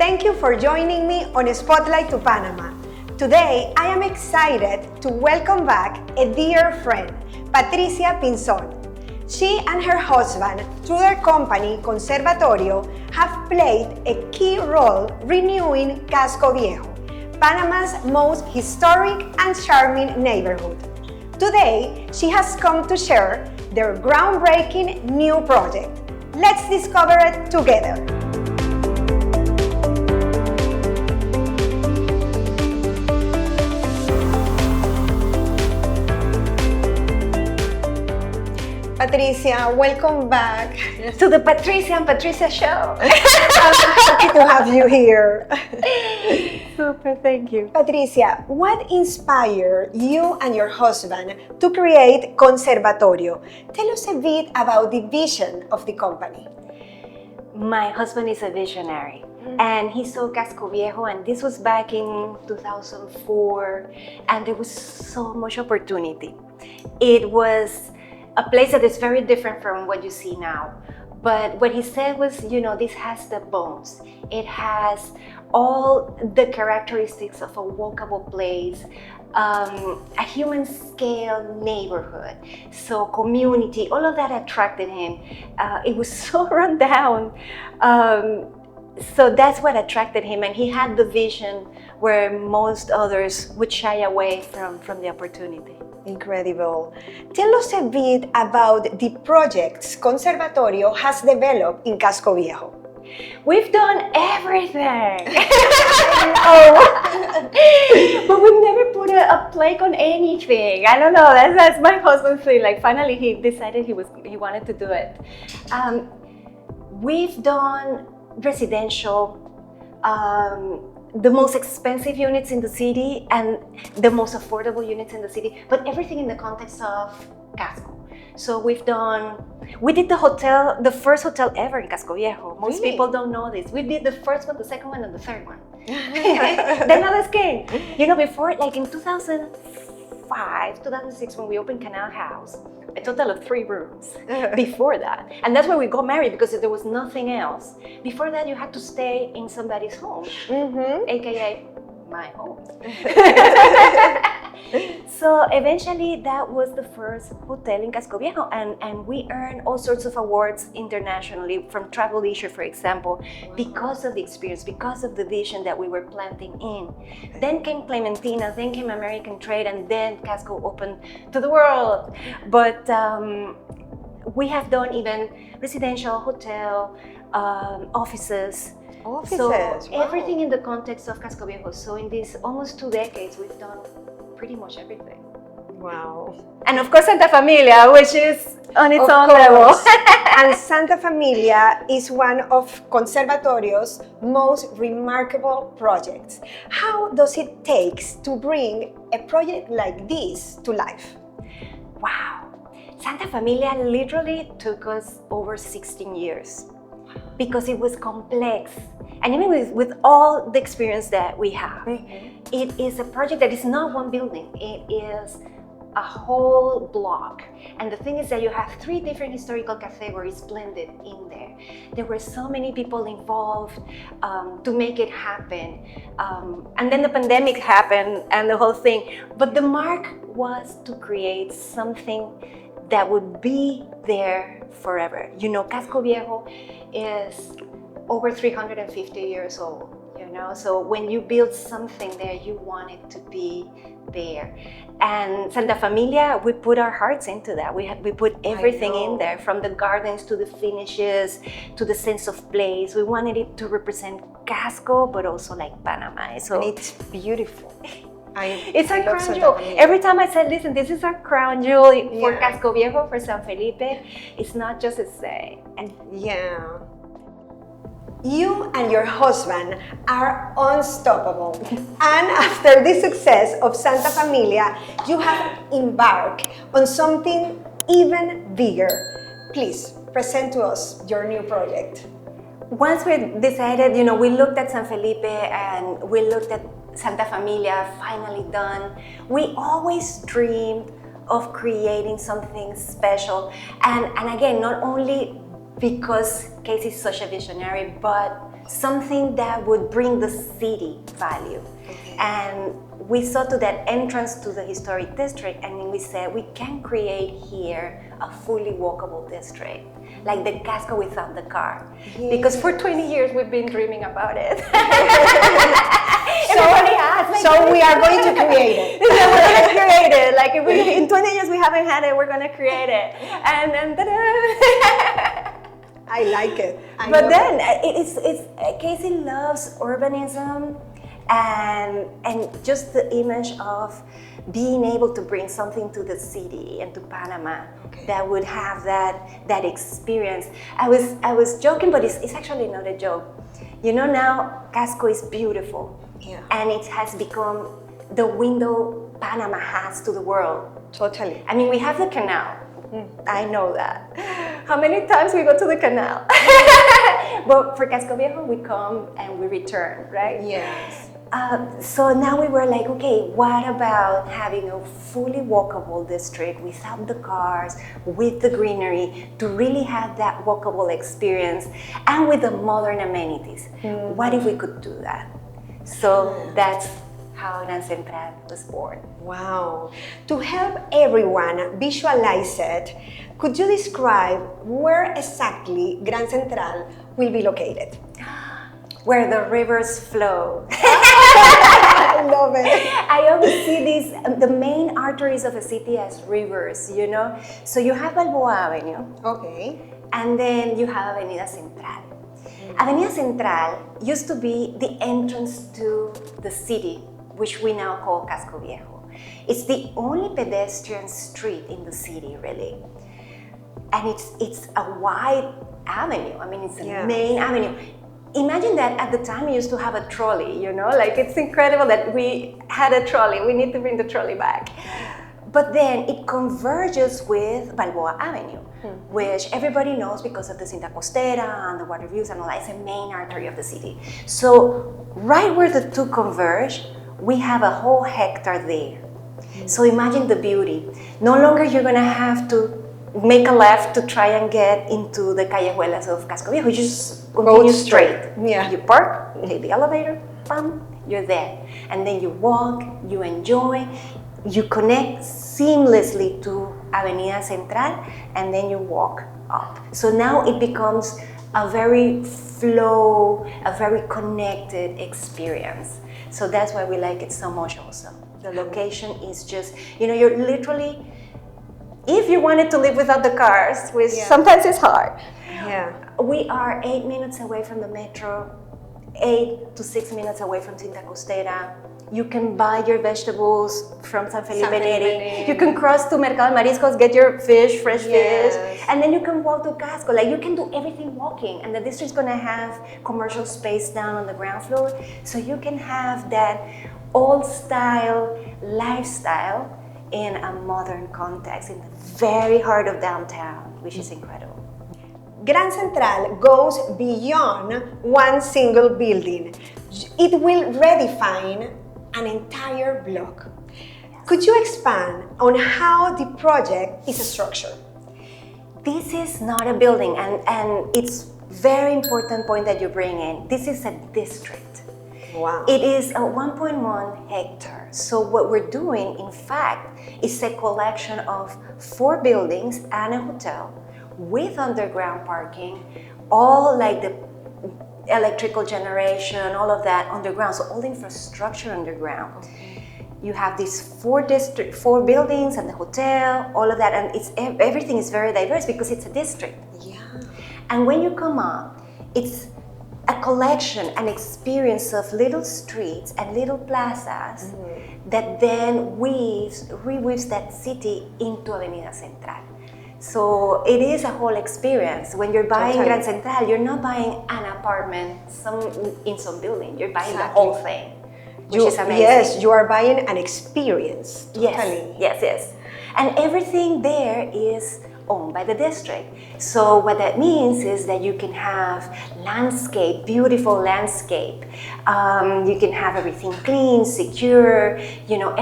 Thank you for joining me on Spotlight to Panama. Today, I am excited to welcome back a dear friend, Patrizia Pinzón. She and her husband, through their company, Conservatorio, have played a key role renewing Casco Viejo, Panama's most historic and charming neighborhood. Today, she has come to share their groundbreaking new project. Let's discover it together. Patrizia, welcome back to the Patrizia and Patrizia show. I'm happy to have you here. Super, thank you. Patrizia, what inspired you and your husband to create Conservatorio? Tell us a bit about the vision of the company. My husband is a visionary, and he saw Casco Viejo, and this was back in 2004, and there was so much opportunity. It was a place that is very different from what you see now. But what he said was, this has the bones. It has all the characteristics of a walkable place, a human scale neighborhood, so community, all of that attracted him. It was so run down. So that's what attracted him, and he had the vision where most others would shy away from the opportunity. Incredible. Tell us a bit about the projects Conservatorio has developed in Casco Viejo. We've done everything. But we've never put a plaque on anything. I don't know, that's my husband's thing. Like, finally he decided he wanted to do it. We've done residential, the most expensive units in the city and the most affordable units in the city, but everything in the context of Casco. So we did the first hotel ever in Casco Viejo. Most people don't know this. We did the first one, the second one, and the third one. Then others came. Before, like in 2005, 2006, when we opened Canal House, a total of 3 rooms before that. And that's where we got married, because there was nothing else. Before that, you had to stay in somebody's home, AKA my home. So eventually, that was the first hotel in Casco Viejo, and we earned all sorts of awards internationally, from Travel Leisure, for example, because of the experience, because of the vision that we were planting in. Then came Clementina, then came American Trade, and then Casco opened to the world. But we have done even residential, hotel, offices. So everything in the context of Casco Viejo. So in these almost 2 decades, we've done pretty much everything. Wow. And of course, Santa Familia, which is on its own level. And Santa Familia is one of Conservatorio's most remarkable projects. How does it take to bring a project like this to life? Wow. Santa Familia literally took us over 16 years because it was complex. And even with all the experience that we have, it is a project that is not one building. It is a whole block. And the thing is that you have 3 different historical categories blended in there. There were so many people involved to make it happen. And then the pandemic happened and the whole thing. But the mark was to create something that would be there forever. Casco Viejo is over 350 years old, so when you build something there, you want it to be there. And Santa Familia, we put our hearts into that. We put everything in there, from the gardens to the finishes to the sense of place. We wanted it to represent Casco, but also like Panama. So and it's beautiful. It's our crown jewel. Every time I said, listen, this is our crown jewel for Casco Viejo, for San Felipe, it's not just a say. And you and your husband are unstoppable. And after the success of Santa Familia, you have embarked on something even bigger. Please present to us your new project. Once we decided, we looked at San Felipe and we looked at Santa Familia, finally done. We always dreamed of creating something special. And again, not only because Casey is such a visionary, but something that would bring the city value. And we saw to that entrance to the historic district, and we said we can create here a fully walkable district, like the Casco without the car. Yes. Because for 20 years we've been dreaming about it. So we are going to create it. Yeah, we're going to create it. Like if we, in 20 years we haven't had it, we're going to create it. And then I like it. But then it's Casey loves urbanism and just the image of being able to bring something to the city and to Panama that would have that experience. I was joking, but it's actually not a joke. You know, now Casco is beautiful, and it has become the window Panama has to the world. Totally. I mean, we have the canal. I know that. How many times we go to the canal? But for Casco Viejo, we come and we return, right? Yes. So now we were like, okay, what about having a fully walkable district without the cars, with the greenery, to really have that walkable experience and with the modern amenities? What if we could do that? So that's how Gran Central was born. Wow. To help everyone visualize it, could you describe where exactly Gran Central will be located? Where the rivers flow. I love it. I always see these, the main arteries of a city as rivers, you know? So you have Balboa Avenue. Okay. And then you have Avenida Central. Avenida Central used to be the entrance to the city, which we now call Casco Viejo. It's the only pedestrian street in the city, really. And it's a wide avenue. I mean, it's a main avenue. Imagine that at the time we used to have a trolley, you know? Like, it's incredible that we had a trolley. We need to bring the trolley back. But then it converges with Balboa Avenue, which everybody knows because of the Cinta Costera and the water views and all that. It's a main artery of the city. So right where the two converge, we have a whole hectare there. So imagine the beauty. No longer you're gonna have to make a left to try and get into the callejuelas of Casco Viejo. You just continue straight. Yeah. You park, you take the elevator, bam, you're there. And then you walk, you enjoy, you connect seamlessly to Avenida Central, and then you walk up. So now it becomes a very a very connected experience. So that's why we like it so much also. The location is just, you know, you're literally, if you wanted to live without the cars, which sometimes is hard. Yeah. We are 8 minutes away from the metro, 8 to 6 minutes away from Cinta Costera. You can buy your vegetables from San Felipe Neri. You can cross to Mercado de Mariscos, get your fish, fresh fish, and then you can walk to Casco. Like, you can do everything walking, and the district's gonna have commercial space down on the ground floor, so you can have that old style lifestyle in a modern context, in the very heart of downtown, which is incredible. Gran Central goes beyond one single building. It will redefine an entire block. Could you expand on how the project is structured? This is not a building, and it's very important point that you bring in. This is a district. Wow. It is a 1.1 hectare. So what we're doing, in fact, is a collection of 4 buildings and a hotel with underground parking, all like the electrical generation, all of that underground. So all the infrastructure underground. Okay. You have these 4 buildings and the hotel, all of that, and everything is very diverse because it's a district. Yeah. And when you come up, it's a collection, an experience of little streets and little plazas that then reweaves that city into Avenida Central. So it is a whole experience. When you're buying Gran Central, you're not buying an apartment in some building. You're buying the whole thing, which is amazing. Yes, you are buying an experience. Totally. Yes. And everything there is owned by the district. So what that means is that you can have landscape, beautiful landscape. You can have everything clean, secure,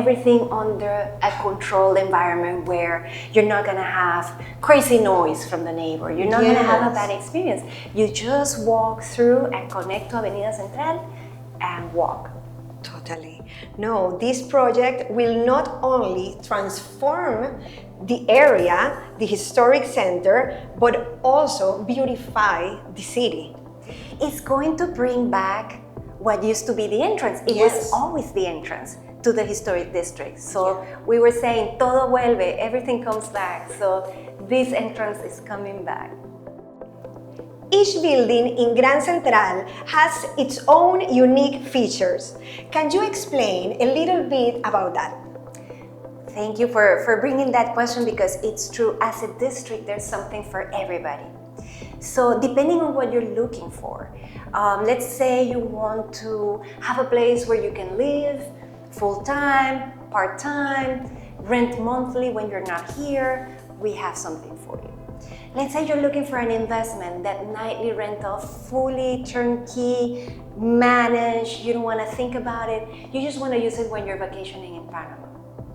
everything under a controlled environment where you're not gonna have crazy noise from the neighbor. You're not gonna have a bad experience. You just walk through and connect to Avenida Central and walk. Totally. No, this project will not only transform the area, the historic center, but also beautify the city. It's going to bring back what used to be the entrance. It was always the entrance to the historic district. So we were saying, todo vuelve, everything comes back. So this entrance is coming back. Each building in Gran Central has its own unique features. Can you explain a little bit about that? Thank you for bringing that question, because it's true. As a district, there's something for everybody. So depending on what you're looking for, let's say you want to have a place where you can live full-time, part-time, rent monthly when you're not here, we have something for you. Let's say you're looking for an investment, that nightly rental, fully turnkey, managed, you don't want to think about it, you just want to use it when you're vacationing in Panama.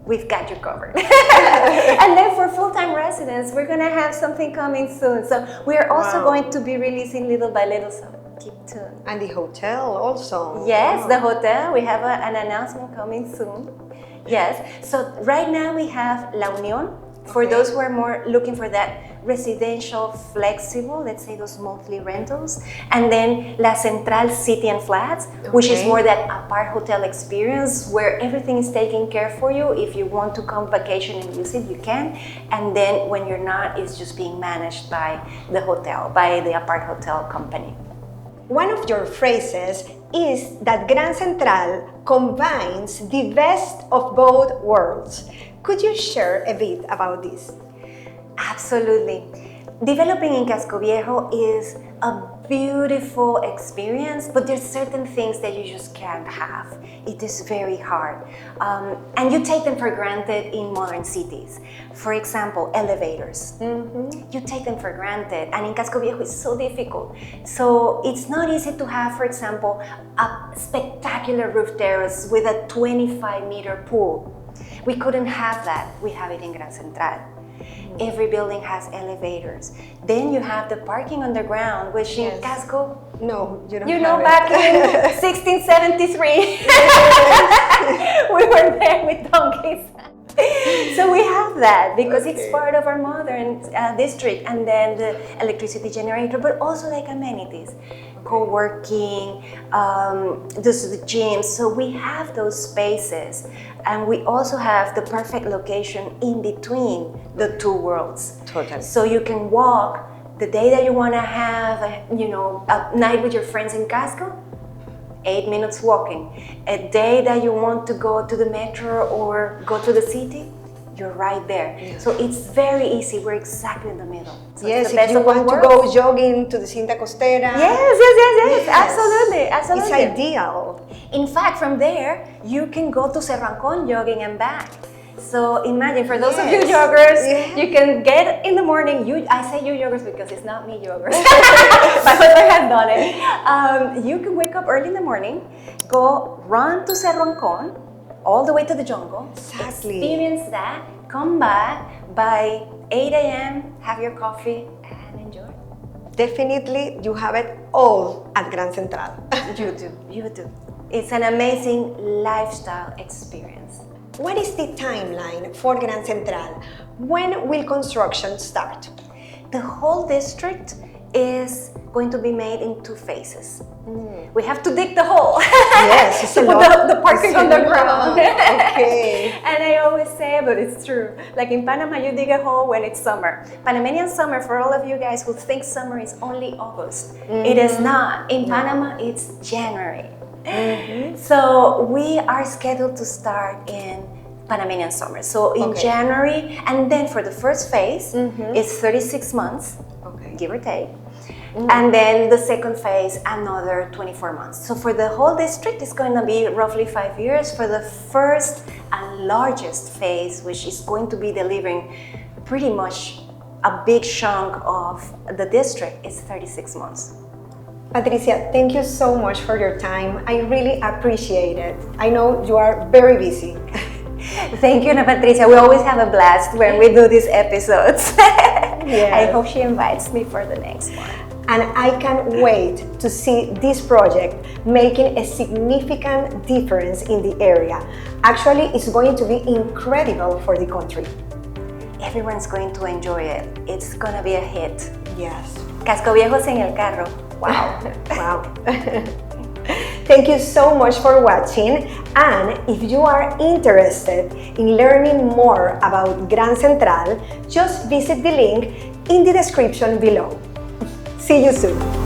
We've got you covered. And then for full-time residents, we're going to have something coming soon. So we're also going to be releasing little by little, so keep tuned. And the hotel also. Yes, the hotel, we have an announcement coming soon. Yes, so right now we have La Unión, for those who are more looking for that residential, flexible, let's say those monthly rentals. And then La Central City and Flats, which is more that apart hotel experience where everything is taken care for you. If you want to come vacation and use it, you can. And then when you're not, it's just being managed by the hotel, by the apart hotel company. One of your phrases is that Gran Central combines the best of both worlds. Could you share a bit about this? Absolutely. Developing in Casco Viejo is a beautiful experience, but there's certain things that you just can't have. It is very hard. And you take them for granted in modern cities. For example, elevators. You take them for granted, and in Casco Viejo it's so difficult. So it's not easy to have, for example, a spectacular roof terrace with a 25-meter pool. We couldn't have that. We have it in Gran Central. Every building has elevators. Then you have the parking underground, which in Casco, no, you don't you have know, it. back in 1673, we were there with donkeys. So we have that because it's part of our modern district, and then the electricity generator, but also like amenities, co-working, the gyms. So we have those spaces, and we also have the perfect location in between the two worlds. Totally. So you can walk the day that you want to have, a night with your friends in Casco, 8 minutes walking. A day that you want to go to the metro or go to the city, you're right there. So it's very easy. We're exactly in the middle. So yes, if you want to go jogging to the Cinta Costera. Yes. Absolutely. It's ideal. In fact, from there, you can go to Cerrancón jogging and back. So imagine, for those of you joggers, you can get in the morning. I say you joggers because it's not me joggers, but I have done it. You can wake up early in the morning, go run to Cerrancón, all the way to the jungle, experience that, come back by 8 a.m., have your coffee, and enjoy. Definitely, you have it all at Gran Central. You do. It's an amazing lifestyle experience. What is the timeline for Gran Central? When will construction start? The whole district is going to be made in 2 phases. We have to dig the hole. Yes, to put the parking underground. Okay. And I always say, but it's true, like in Panama, you dig a hole when it's summer. Panamanian summer, for all of you guys who think summer is only August, it is not. In Panama, it's January. So we are scheduled to start in Panamanian summer. So in January, and then for the first phase, it's 36 months, give or take. And then the second phase, another 24 months. So for the whole district, it's going to be roughly 5 years. For the first and largest phase, which is going to be delivering pretty much a big chunk of the district is 36 months. Patricia, thank you so much for your time. I really appreciate it. I know you are very busy. Thank you, Ana Patricia. We always have a blast when we do these episodes. Yes. I hope she invites me for the next one. And I can't wait to see this project making a significant difference in the area. Actually, it's going to be incredible for the country. Everyone's going to enjoy it. It's gonna be a hit. Yes. Casco viejos en el carro. Wow. Wow. Thank you so much for watching. And if you are interested in learning more about Gran Central, just visit the link in the description below. See you soon.